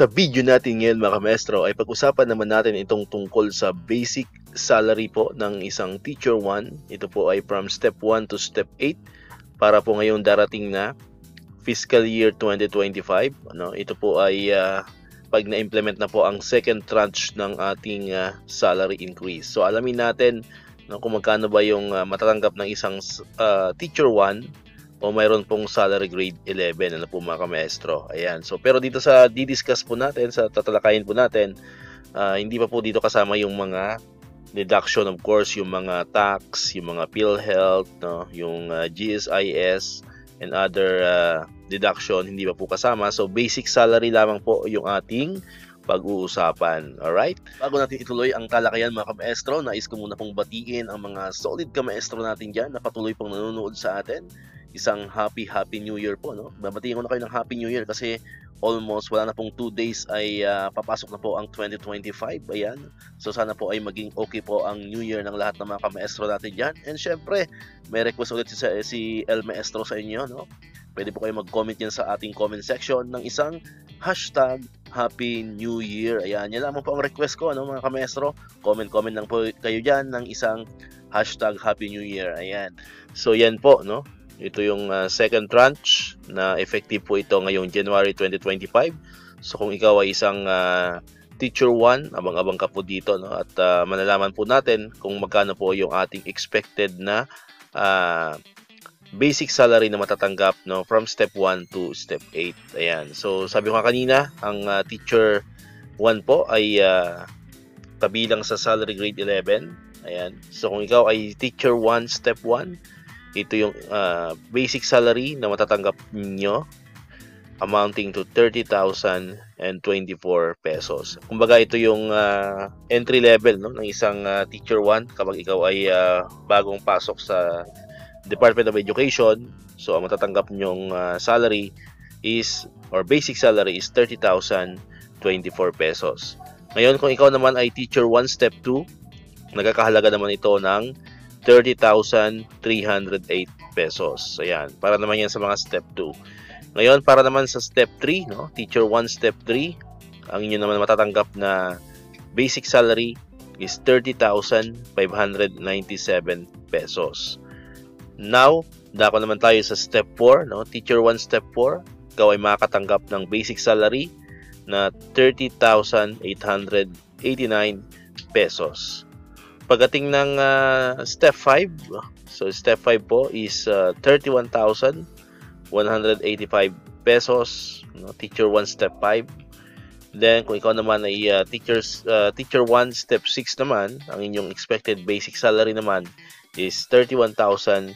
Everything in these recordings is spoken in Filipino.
Sa video natin ngayon mga maestro ay pag-usapan naman natin itong tungkol sa basic salary po ng isang Teacher 1. Ito po ay from Step 1 to Step 8 para po ngayong darating na fiscal year 2025. Ito po ay pag na-implement na po ang second tranche ng ating salary increase. So alamin natin kung magkano ba yung matatanggap ng isang Teacher 1 o mayroon pong salary grade 11 po mga maestro. Ayan. So pero dito sa di-discuss po natin, sa tatalakayin po natin, hindi pa po dito kasama yung mga deduction, of course, yung mga tax, yung mga PhilHealth, yung GSIS and other deduction, hindi pa po kasama. So basic salary lamang po yung ating pag-uusapan. Alright? Bago natin ituloy ang talakayan mga kamaestro, nais ko muna pong batiin ang mga solid kamaestro natin dyan na patuloy pong nanonood sa atin. Isang happy New Year po, no? Babatiin ko na kayo ng Happy New Year kasi almost wala na pong 2 days ay papasok na po ang 2025. Ayan. So sana po ay maging okay po ang New Year ng lahat ng mga kamaestro natin dyan. And syempre, may request ulit si El Maestro sa inyo, no? Pwede po kayo mag-comment yan sa ating comment section ng isang hashtag Happy New Year. Ayan, yan lamang po ang request ko, no, mga kamaestro. Comment lang po kayo dyan ng isang hashtag Happy New Year. Ayan. So yan po, no? Ito yung second tranche na effective po ito ngayong January 2025. So kung ikaw ay isang Teacher 1, abang-abang ka po dito, no? At malalaman po natin kung magkano po yung ating expected na basic salary na matatanggap, no, from Step 1 to Step 8. Ayan. So sabi ko kanina, ang Teacher 1 po ay kabilang sa salary grade 11. Ayan. So kung ikaw ay Teacher 1 Step 1, ito yung basic salary na matatanggap niyo amounting to 30,024 pesos. Kumbaga ito yung entry level, no, ng isang Teacher 1 kapag ikaw ay bagong pasok sa Department of Education. So ang matatanggap nyong salary is, or basic salary is 30,024 pesos. Ngayon kung ikaw naman ay Teacher 1 Step 2, nagkakahalaga naman ito ng 30,308 pesos. Ayan, para naman yan sa mga Step 2. Ngayon, para naman sa Step 3, no? Teacher 1 Step 3, ang inyo naman matatanggap na basic salary is 30,597 pesos. Now, dako naman tayo sa Step 4, no? Teacher 1 Step 4, ikaw ay makakatanggap ng basic salary na 30,889 pesos. Pagdating ng Step 5, so Step 5 po is 31,185 pesos, no? Teacher 1 Step 5. Then kung ikaw naman ay Teacher 1 Step 6 naman, ang inyong expected basic salary naman is 31,486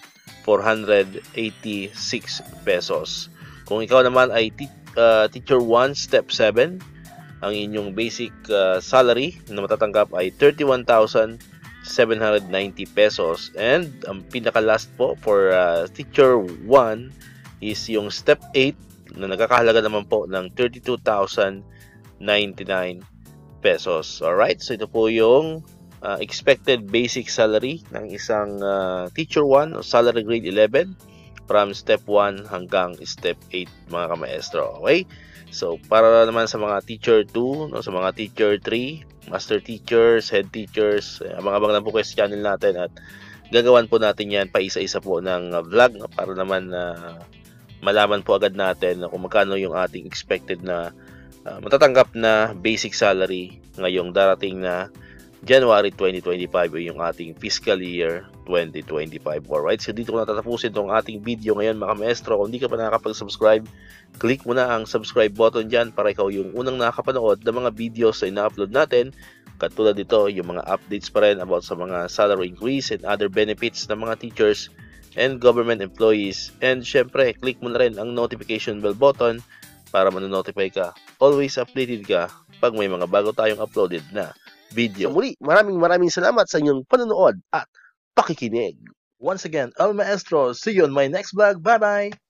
pesos. Kung ikaw naman ay Teacher 1 Step 7, ang inyong basic salary na matatanggap ay 31,790 pesos. And ang pinaka-last po for Teacher 1 is yung Step 8 na nagkakahalaga naman po ng 32,099 pesos. Alright, so ito po yung expected basic salary ng isang Teacher 1 o salary grade 11 from Step 1 hanggang Step 8 mga kamaestro. Okay? So para naman sa mga Teacher 2, no, sa mga Teacher 3, Master Teachers, Head Teachers, abang-abang lang po kayo sa channel natin at gagawan po natin yan pa isa-isa po ng vlog, no, para naman malaman po agad natin kung magkano yung ating expected na matatanggap na basic salary ngayong darating na January 2025 yung ating fiscal year 2025. Alright, so dito ko natatapusin itong ating video ngayon mga maestro. Kung hindi ka pa nakakapag-subscribe, click mo na ang subscribe button dyan para ikaw yung unang nakakapanood ng mga videos na ina-upload natin. Katulad dito, yung mga updates pa rin about sa mga salary increase and other benefits ng mga teachers and government employees. And syempre, click mo na rin ang notification bell button para manonotify ka. Always updated ka pag may mga bago tayong uploaded na video. So muli, maraming salamat sa inyong panonood at pakikinig. Once again, El Maestro. See you on my next vlog. Bye-bye!